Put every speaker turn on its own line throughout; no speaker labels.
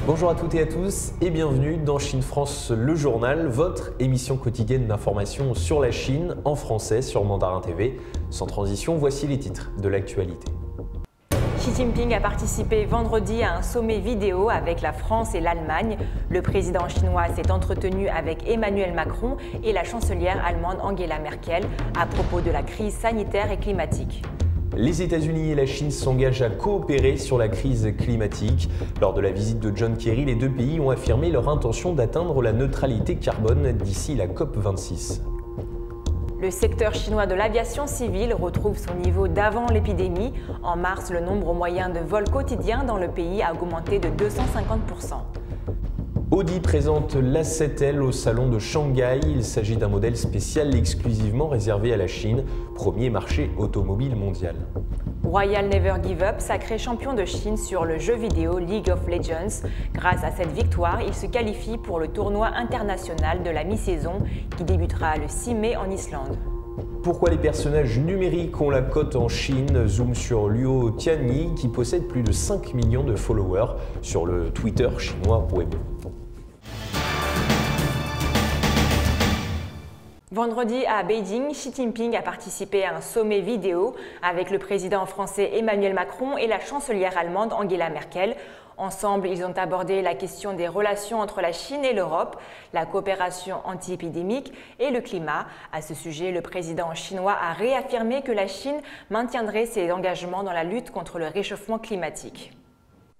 Bonjour à toutes et à tous et bienvenue dans Chine France le journal, votre émission quotidienne d'information sur la Chine en français sur Mandarin TV. Sans transition, voici les titres de l'actualité.
Xi Jinping a participé vendredi à un sommet vidéo avec la France et l'Allemagne. Le président chinois s'est entretenu avec Emmanuel Macron et la chancelière allemande Angela Merkel à propos de la crise sanitaire et climatique.
Les États-Unis et la Chine s'engagent à coopérer sur la crise climatique. Lors de la visite de John Kerry, les deux pays ont affirmé leur intention d'atteindre la neutralité carbone d'ici la COP26.
Le secteur chinois de l'aviation civile retrouve son niveau d'avant l'épidémie. En mars, le nombre moyen de vols quotidiens dans le pays a augmenté de 250%.
Audi présente l'A7L au salon de Shanghai. Il s'agit d'un modèle spécial exclusivement réservé à la Chine, premier marché automobile mondial.
Royal Never Give Up, sacré champion de Chine sur le jeu vidéo League of Legends. Grâce à cette victoire, il se qualifie pour le tournoi international de la mi-saison qui débutera le 6 mai en Islande.
Pourquoi les personnages numériques ont la cote en Chine? Zoom sur Luo Tianyi qui possède plus de 5 millions de followers sur le Twitter chinois Weibo.
Vendredi à Beijing, Xi Jinping a participé à un sommet vidéo avec le président français Emmanuel Macron et la chancelière allemande Angela Merkel. Ensemble, ils ont abordé la question des relations entre la Chine et l'Europe, la coopération anti-épidémique et le climat. À ce sujet, le président chinois a réaffirmé que la Chine maintiendrait ses engagements dans la lutte contre le réchauffement climatique.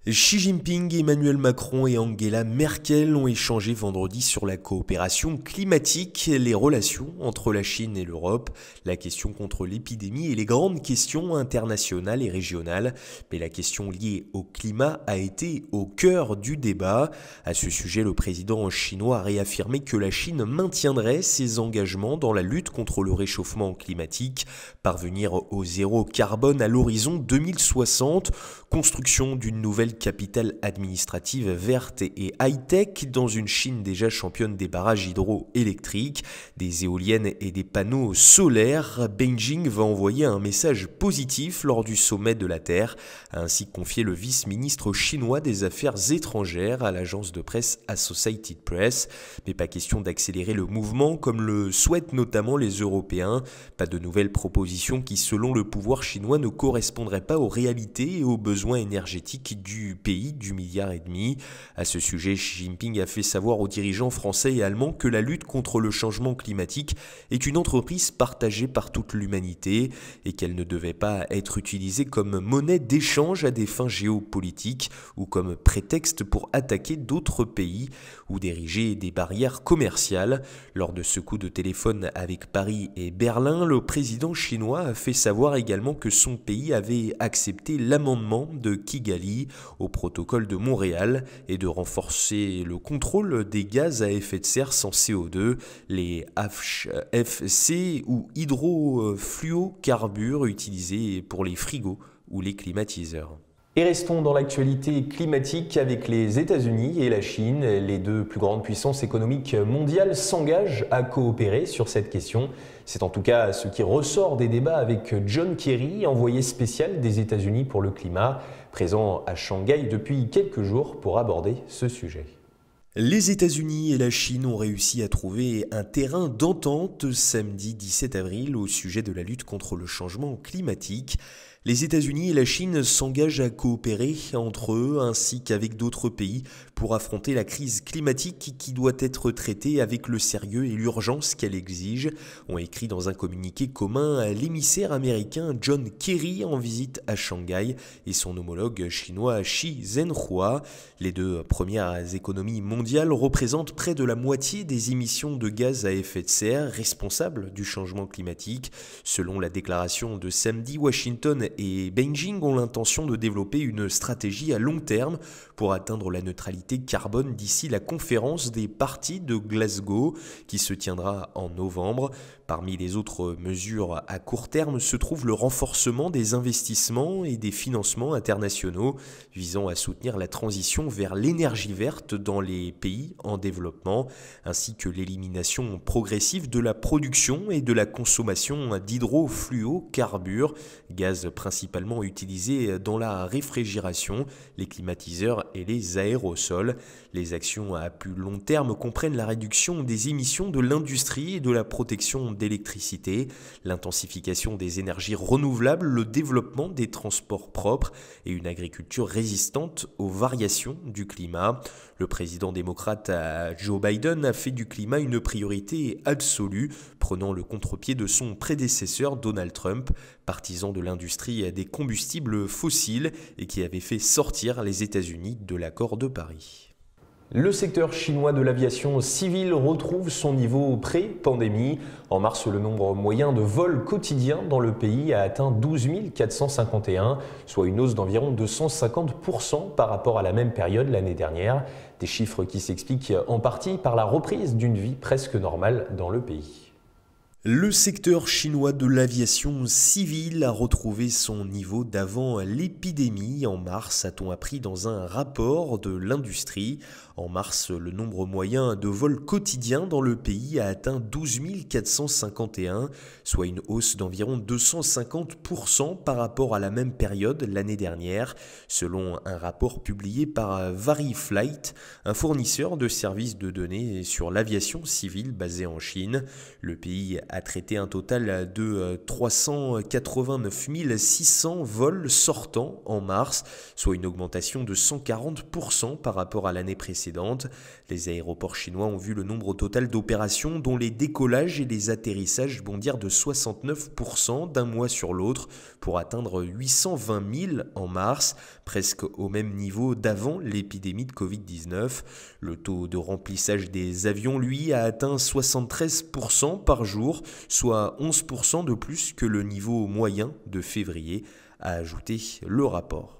Xi Jinping, Emmanuel Macron et Angela Merkel ont échangé vendredi sur la coopération climatique, les relations entre la Chine et l'Europe, la question contre l'épidémie et les grandes questions internationales et régionales. Mais la question liée au climat a été au cœur du débat. À ce sujet, le président chinois a réaffirmé que la Chine maintiendrait ses engagements dans la lutte contre le réchauffement climatique, parvenir au zéro carbone à l'horizon 2060, construction d'une nouvelle capitale administrative verte et high-tech dans une Chine déjà championne des barrages hydroélectriques, des éoliennes et des panneaux solaires. Beijing va envoyer un message positif lors du sommet de la Terre, a ainsi confié le vice-ministre chinois des Affaires étrangères à l'agence de presse Associated Press. Mais pas question d'accélérer le mouvement comme le souhaitent notamment les Européens. Pas de nouvelles propositions qui, selon le pouvoir chinois, ne correspondraient pas aux réalités et aux besoins énergétiques du pays du milliard et demi. À ce sujet, Xi Jinping a fait savoir aux dirigeants français et allemands que la lutte contre le changement climatique est une entreprise partagée par toute l'humanité et qu'elle ne devait pas être utilisée comme monnaie d'échange à des fins géopolitiques ou comme prétexte pour attaquer d'autres pays ou d'ériger des barrières commerciales. Lors de ce coup de téléphone avec Paris et Berlin, le président chinois a fait savoir également que son pays avait accepté l'amendement de Kigali au protocole de Montréal et de renforcer le contrôle des gaz à effet de serre sans CO2, les HFC ou hydrofluocarbures utilisés pour les frigos ou les climatiseurs.
Et restons dans l'actualité climatique avec les États-Unis et la Chine. Les deux plus grandes puissances économiques mondiales s'engagent à coopérer sur cette question. C'est en tout cas ce qui ressort des débats avec John Kerry, envoyé spécial des États-Unis pour le climat, présent à Shanghai depuis quelques jours pour aborder ce sujet.
Les États-Unis et la Chine ont réussi à trouver un terrain d'entente samedi 17 avril au sujet de la lutte contre le changement climatique. Les États-Unis et la Chine s'engagent à coopérer entre eux ainsi qu'avec d'autres pays pour affronter la crise climatique qui doit être traitée avec le sérieux et l'urgence qu'elle exige, ont écrit dans un communiqué commun l'émissaire américain John Kerry en visite à Shanghai et son homologue chinois Xi Zhenhua. Les deux premières économies mondiales représentent près de la moitié des émissions de gaz à effet de serre responsables du changement climatique. Selon la déclaration de samedi, Washington et Beijing ont l'intention de développer une stratégie à long terme pour atteindre la neutralité carbone d'ici la conférence des parties de Glasgow qui se tiendra en novembre. Parmi les autres mesures à court terme se trouve le renforcement des investissements et des financements internationaux visant à soutenir la transition vers l'énergie verte dans les pays en développement, ainsi que l'élimination progressive de la production et de la consommation d'hydrofluocarbures, gaz principalement utilisés dans la réfrigération, les climatiseurs et les aérosols. sol. Les actions à plus long terme comprennent la réduction des émissions de l'industrie et de la protection d'électricité, l'intensification des énergies renouvelables, le développement des transports propres et une agriculture résistante aux variations du climat. Le président démocrate Joe Biden a fait du climat une priorité absolue, prenant le contre-pied de son prédécesseur Donald Trump, partisan de l'industrie des combustibles fossiles et qui avait fait sortir les États-Unis de l'accord de Paris.
Le secteur chinois de l'aviation civile retrouve son niveau pré-pandémie. En mars, le nombre moyen de vols quotidiens dans le pays a atteint 12 451, soit une hausse d'environ 250% par rapport à la même période l'année dernière. Des chiffres qui s'expliquent en partie par la reprise d'une vie presque normale dans le pays.
Le secteur chinois de l'aviation civile a retrouvé son niveau d'avant l'épidémie. En mars, a-t-on appris dans un rapport de l'industrie. En mars, le nombre moyen de vols quotidiens dans le pays a atteint 12 451, soit une hausse d'environ 250% par rapport à la même période l'année dernière, selon un rapport publié par VariFlight, un fournisseur de services de données sur l'aviation civile basé en Chine. Le pays a traité un total de 389 600 vols sortants en mars, soit une augmentation de 140% par rapport à l'année précédente. Les aéroports chinois ont vu le nombre total d'opérations dont les décollages et les atterrissages bondir de 69% d'un mois sur l'autre pour atteindre 820 000 en mars, presque au même niveau d'avant l'épidémie de Covid-19. Le taux de remplissage des avions, lui, a atteint 73% par jour, soit 11% de plus que le niveau moyen de février, a ajouté le rapport.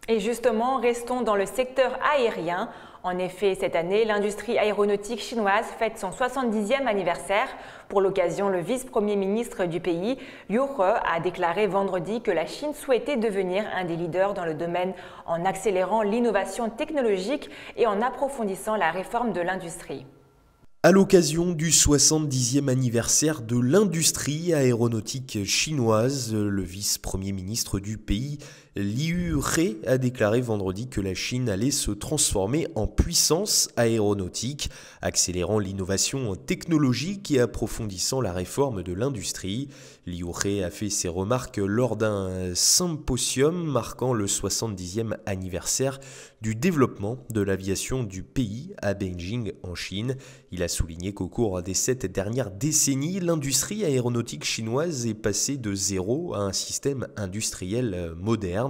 Et justement, restons dans le secteur aérien. En effet, cette année, l'industrie aéronautique chinoise fête son 70e anniversaire. Pour l'occasion, le vice-premier ministre du pays, Liu He, a déclaré vendredi que la Chine souhaitait devenir un des leaders dans le domaine en accélérant l'innovation technologique et en approfondissant la réforme de l'industrie.
À l'occasion du 70e anniversaire de l'industrie aéronautique chinoise, le vice-premier ministre du pays, Liu He, a déclaré vendredi que la Chine allait se transformer en puissance aéronautique, accélérant l'innovation technologique et approfondissant la réforme de l'industrie. Liu He a fait ses remarques lors d'un symposium marquant le 70e anniversaire du développement de l'aviation du pays à Beijing en Chine. Il a souligné qu'au cours des 7 dernières décennies, l'industrie aéronautique chinoise est passée de zéro à un système industriel moderne.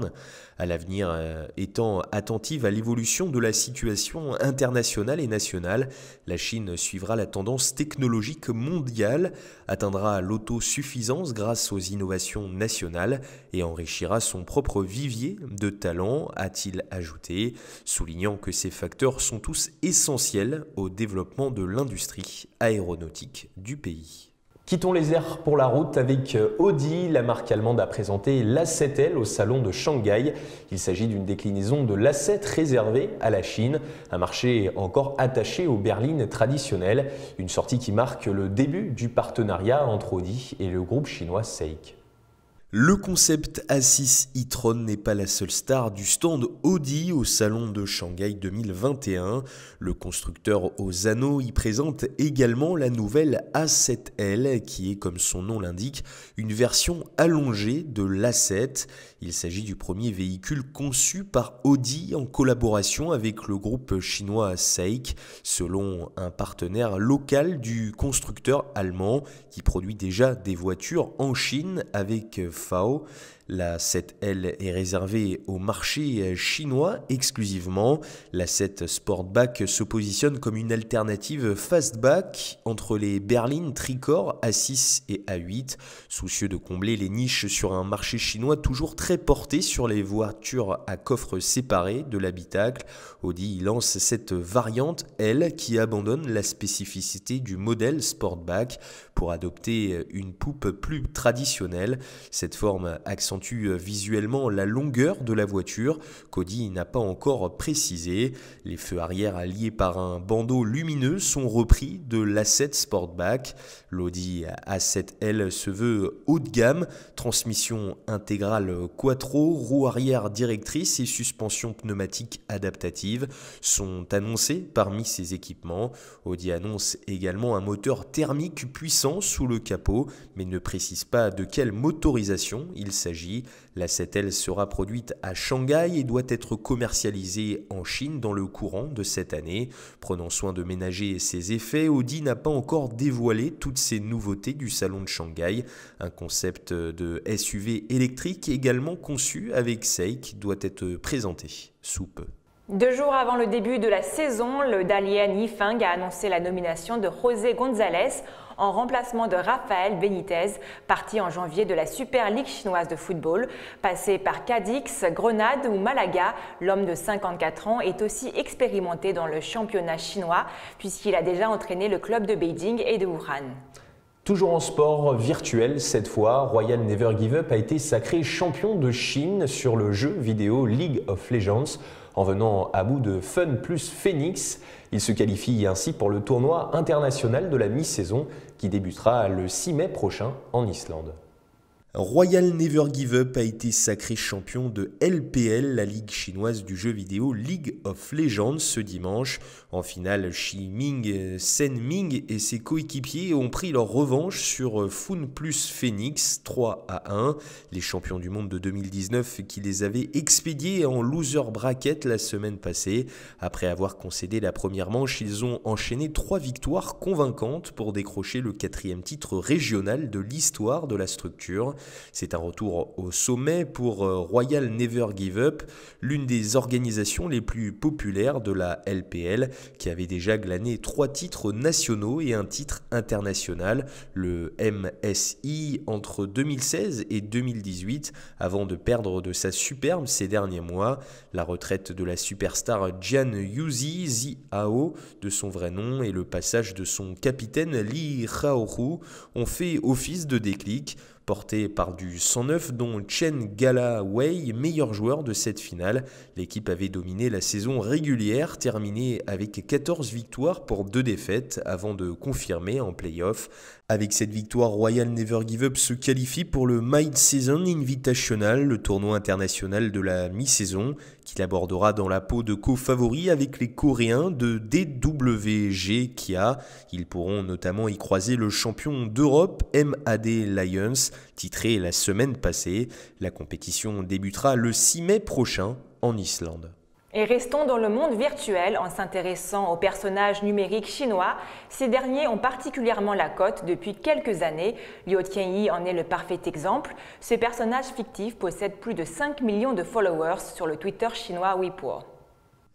À l'avenir, étant attentive à l'évolution de la situation internationale et nationale, la Chine suivra la tendance technologique mondiale, atteindra l'autosuffisance grâce aux innovations nationales et enrichira son propre vivier de talents, a-t-il ajouté, soulignant que ces facteurs sont tous essentiels au développement de l'industrie aéronautique du pays.
Quittons les airs pour la route avec Audi. La marque allemande a présenté l'A7L au salon de Shanghai. Il s'agit d'une déclinaison de l'A7 réservée à la Chine, un marché encore attaché aux berlines traditionnelles. Une sortie qui marque le début du partenariat entre Audi et le groupe chinois SAIC.
Le concept A6 e-tron n'est pas la seule star du stand Audi au salon de Shanghai 2021. Le constructeur aux anneaux y présente également la nouvelle A7L qui est, comme son nom l'indique, une version allongée de l'A7. Il s'agit du premier véhicule conçu par Audi en collaboration avec le groupe chinois SAIC, selon un partenaire local du constructeur allemand qui produit déjà des voitures en Chine avec FAW. La 7L est réservée au marché chinois exclusivement. La 7 Sportback se positionne comme une alternative fastback entre les berlines tricorps A6 et A8, soucieux de combler les niches sur un marché chinois toujours très porté sur les voitures à coffre séparé de l'habitacle. Audi lance cette variante L qui abandonne la spécificité du modèle Sportback pour adopter une poupe plus traditionnelle. Cette forme accentue accentue visuellement la longueur de la voiture qu'Audi n'a pas encore précisé. Les feux arrière alliés par un bandeau lumineux sont repris de l'A7 Sportback. L'Audi A7L se veut haut de gamme, transmission intégrale quattro, roue arrière directrice et suspension pneumatique adaptative sont annoncés parmi ces équipements. Audi annonce également un moteur thermique puissant sous le capot, mais ne précise pas de quelle motorisation il s'agit. La 7L sera produite à Shanghai et doit être commercialisée en Chine dans le courant de cette année. Prenant soin de ménager ses effets, Audi n'a pas encore dévoilé toutes ces nouveautés du salon de Shanghai. Un concept de SUV électrique également conçu avec SAIC doit être présenté sous peu.
2 jours avant le début de la saison, le Dalian Yifeng a annoncé la nomination de José González en remplacement de Rafael Benítez, parti en janvier de la Super Ligue chinoise de football. Passé par Cadix, Grenade ou Malaga, l'homme de 54 ans est aussi expérimenté dans le championnat chinois puisqu'il a déjà entraîné le club de Beijing et de Wuhan.
Toujours en sport virtuel, cette fois, Royal Never Give Up a été sacré champion de Chine sur le jeu vidéo League of Legends en venant à bout de Fun plus Phoenix. Il se qualifie ainsi pour le tournoi international de la mi-saison qui débutera le 6 mai prochain en Islande.
Royal Never Give Up a été sacré champion de LPL, la ligue chinoise du jeu vidéo League of Legends, ce dimanche. En finale, Shi Ming, Sen Ming et ses coéquipiers ont pris leur revanche sur Fun plus Phoenix 3-1. Les champions du monde de 2019 qui les avaient expédiés en loser bracket la semaine passée. Après avoir concédé la première manche, ils ont enchaîné 3 victoires convaincantes pour décrocher le 4e titre régional de l'histoire de la structure. C'est un retour au sommet pour Royal Never Give Up, l'une des organisations les plus populaires de la LPL, qui avait déjà glané 3 titres nationaux et un titre international, le MSI entre 2016 et 2018, avant de perdre de sa superbe ces derniers mois. La retraite de la superstar Jian Yuzi Ziao, de son vrai nom, et le passage de son capitaine Li Haohu ont fait office de déclic. Porté par du 109 dont Chen Gala-Wei, meilleur joueur de cette finale. L'équipe avait dominé la saison régulière, terminée avec 14 victoires pour 2 défaites avant de confirmer en play-off. Avec cette victoire, Royal Never Give Up se qualifie pour le Mid-Season Invitational, le tournoi international de la mi-saison, qu'il abordera dans la peau de co-favoris avec les Coréens de DWG Kia. Ils pourront notamment y croiser le champion d'Europe MAD Lions, titré la semaine passée. La compétition débutera le 6 mai prochain en Islande.
Et restons dans le monde virtuel en s'intéressant aux personnages numériques chinois. Ces derniers ont particulièrement la cote depuis quelques années. Liu Tianyi en est le parfait exemple. Ce personnage fictif possède plus de 5 millions de followers sur le Twitter chinois Weibo.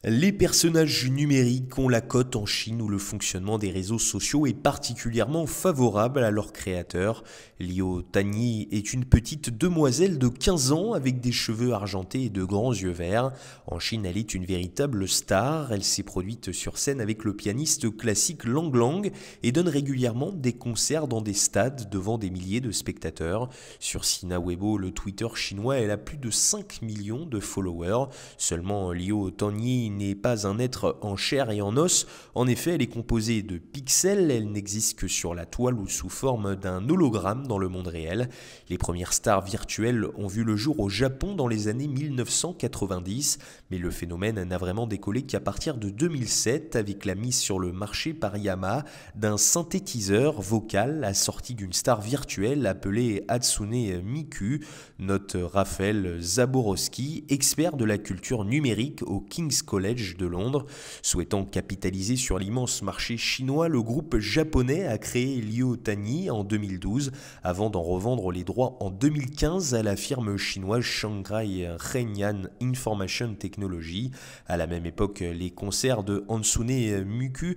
Les personnages numériques ont la cote en Chine où le fonctionnement des réseaux sociaux est particulièrement favorable à leurs créateurs. Liu Tianyi est une petite demoiselle de 15 ans avec des cheveux argentés et de grands yeux verts. En Chine, elle est une véritable star. Elle s'est produite sur scène avec le pianiste classique Lang Lang et donne régulièrement des concerts dans des stades devant des milliers de spectateurs. Sur Sina Weibo, le Twitter chinois, elle a plus de 5 millions de followers. Seulement, Liu Tianyi n'est pas un être en chair et en os. En effet, elle est composée de pixels, elle n'existe que sur la toile ou sous forme d'un hologramme dans le monde réel. Les premières stars virtuelles ont vu le jour au Japon dans les années 1990, mais le phénomène n'a vraiment décollé qu'à partir de 2007 avec la mise sur le marché par Yamaha d'un synthétiseur vocal assorti d'une star virtuelle appelée Hatsune Miku, note Raphaël Zaborowski, expert de la culture numérique au King's College de Londres. Souhaitant capitaliser sur l'immense marché chinois, le groupe japonais a créé Liu Tianyi en 2012 avant d'en revendre les droits en 2015 à la firme chinoise Shanghai Hengyan Information Technology. À la même époque, les concerts de Hatsune Miku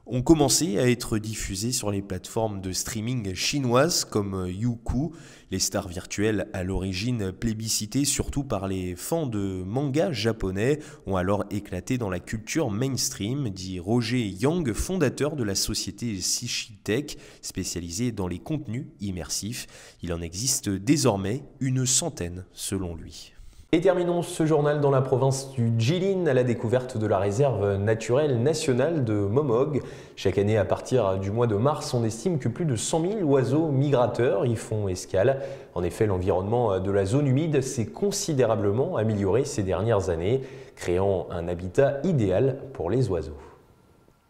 ont commencé à être diffusés sur les plateformes de streaming chinoises comme Youku. Les stars virtuelles, à l'origine plébiscitées surtout par les fans de manga japonais, ont alors éclaté dans la culture mainstream, dit Roger Yang, fondateur de la société Shichitech, spécialisée dans les contenus immersifs. Il en existe désormais une centaine selon lui.
Et terminons ce journal dans la province du Jilin à la découverte de la réserve naturelle nationale de Momog. Chaque année, à partir du mois de mars, on estime que plus de 100 000 oiseaux migrateurs y font escale. En effet, l'environnement de la zone humide s'est considérablement amélioré ces dernières années, créant un habitat idéal pour les oiseaux.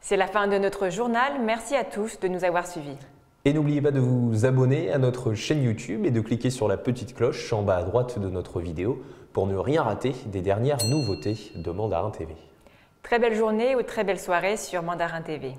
C'est la fin de notre journal. Merci à tous de nous avoir suivis.
Et n'oubliez pas de vous abonner à notre chaîne YouTube et de cliquer sur la petite cloche en bas à droite de notre vidéo pour ne rien rater des dernières nouveautés de Mandarin TV.
Très belle journée ou très belle soirée sur Mandarin TV.